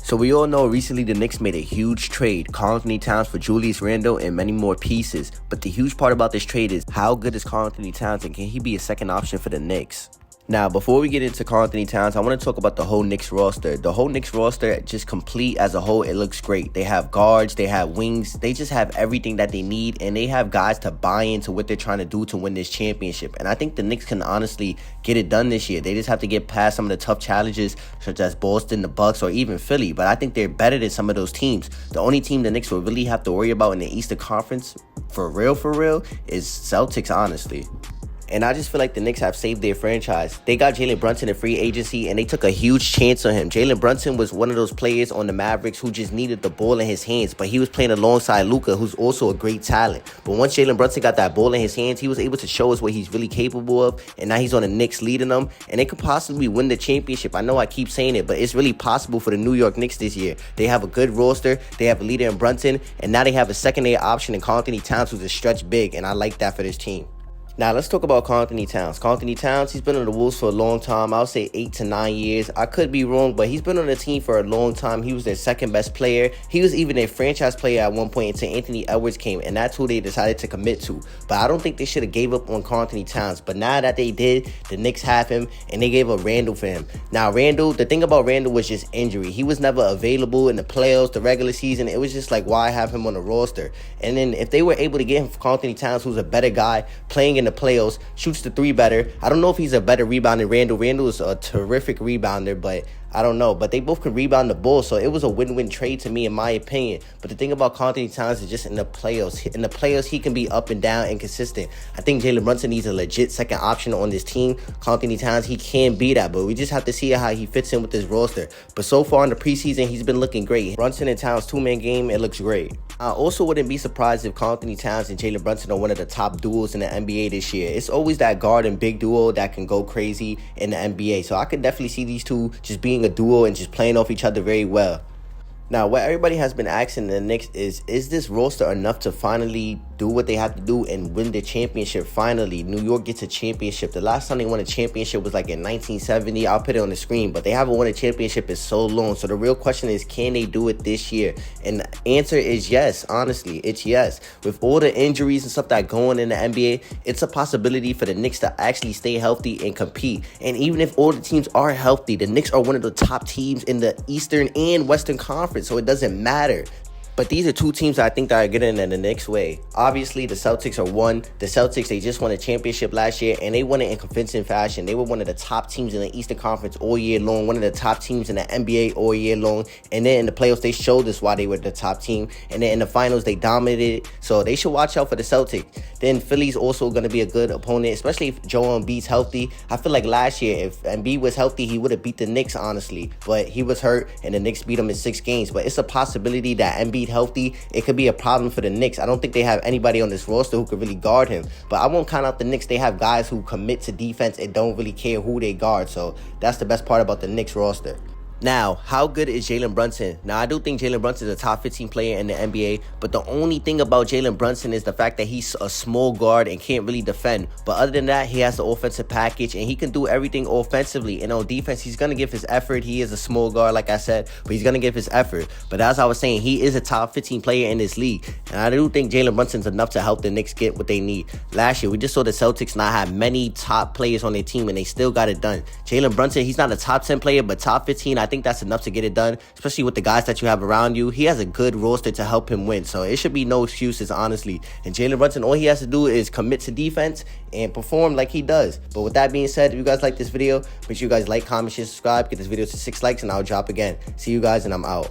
So we all know recently the Knicks made a huge trade, Karl Anthony Towns for Julius Randle and many more pieces. But the huge part about this trade is how good is Karl Anthony Towns and can he be a second option for the Knicks? Now, before we get into Karl Anthony Towns, I want to talk about the whole Knicks roster. The whole Knicks roster, just complete as a whole, it looks great. They have guards, they have wings, they just have everything that they need, and they have guys to buy into what they're trying to do to win this championship. And I think the Knicks can honestly get it done this year. They just have to get past some of the tough challenges, such as Boston, the Bucks, or even Philly. But I think they're better than some of those teams. The only team the Knicks will really have to worry about in the Eastern Conference, for real, is Celtics, honestly. And I just feel like the Knicks have saved their franchise. They got Jalen Brunson in free agency, and they took a huge chance on him. Jalen Brunson was one of those players on the Mavericks who just needed the ball in his hands, but he was playing alongside Luka, who's also a great talent. But once Jalen Brunson got that ball in his hands, he was able to show us what he's really capable of, and now he's on the Knicks leading them, and they could possibly win the championship. I know I keep saying it, but it's really possible for the New York Knicks this year. They have a good roster, they have a leader in Brunson, and now they have a secondary option in Karl Anthony Towns, who's a stretch big, and I like that for this team. Now, let's talk about Karl Anthony Towns. Karl Anthony Towns, he's been on the Wolves for a long time. I would say 8 to 9 years. I could be wrong, but he's been on the team for a long time. He was their second best player. He was even a franchise player at one point until Anthony Edwards came, and that's who they decided to commit to. But I don't think they should have gave up on Karl Anthony Towns. But now that they did, the Knicks have him, and they gave up Randle for him. Now, Randle, the thing about Randle was just injury. He was never available in the playoffs, the regular season. It was just like, why have him on the roster? And then if they were able to get him for Karl Anthony Towns, who's a better guy, playing in the playoffs, shoots the three better. I don't know if he's a better rebounder than Randle. Randle is a terrific rebounder, but I don't know. But they both can rebound the ball, so it was a win-win trade to me, in my opinion. But the thing about Karl Anthony Towns is just in the playoffs. In the playoffs, he can be up and down and consistent. I think Jalen Brunson needs a legit second option on this team. Karl Anthony Towns, he can be that, but we just have to see how he fits in with this roster. But so far in the preseason, he's been looking great. Brunson and Towns two-man game, it looks great. I also wouldn't be surprised if Karl Anthony Towns and Jalen Brunson are one of the top duos in the NBA this year. It's always that guard and big duo that can go crazy in the NBA. So I could definitely see these two just being a duo and just playing off each other very well. Now, what everybody has been asking the Knicks is this roster enough to finally do what they have to do and win the championship finally? New York gets a championship. The last time they won a championship was like in 1970. I'll put it on the screen, but they haven't won a championship in so long. So the real question is, can they do it this year? And the answer is yes. Honestly, it's yes. With all the injuries and stuff that go on in the NBA, it's a possibility for the Knicks to actually stay healthy and compete. And even if all the teams are healthy, the Knicks are one of the top teams in the Eastern and Western Conference. So it doesn't matter. But these are two teams that I think that are getting in the Knicks' way. Obviously, the Celtics are one. The Celtics, they just won a championship last year, and they won it in convincing fashion. They were one of the top teams in the Eastern Conference all year long, one of the top teams in the NBA all year long. And then in the playoffs, they showed us why they were the top team. And then in the finals, they dominated. So they should watch out for the Celtics. Then Philly's also going to be a good opponent, especially if Joel Embiid's healthy. I feel like last year, if Embiid was healthy, he would have beat the Knicks, honestly. But he was hurt, and the Knicks beat him in 6 games. But it's a possibility that Embiid healthy, it could be a problem for the Knicks. I don't think they have anybody on this roster who could really guard him. But I won't count out the Knicks. They have guys who commit to defense and don't really care who they guard. So that's the best part about the Knicks roster. Now, how good is Jalen Brunson? Now, I do think Jalen Brunson is a top 15 player in the NBA, but the only thing about Jalen Brunson is the fact that he's a small guard and can't really defend. But other than that, he has the offensive package, and he can do everything offensively. And on defense, he's going to give his effort. He is a small guard, like I said, but he's going to give his effort. But as I was saying, he is a top 15 player in this league. And I do think Jalen Brunson's enough to help the Knicks get what they need. Last year, we just saw the Celtics not have many top players on their team, and they still got it done. Jalen Brunson, he's not a top 10 player, but top 15, I think that's enough to get it done, especially with the guys that you have around you. He has a good roster to help him win, so it should be no excuses, honestly. And Jalen Brunson, all he has to do is commit to defense and perform like he does. But with that being said, if you guys like this video, make sure you guys like, comment, share, subscribe, get this video to 6 likes, and I'll drop again. See you guys, and I'm out.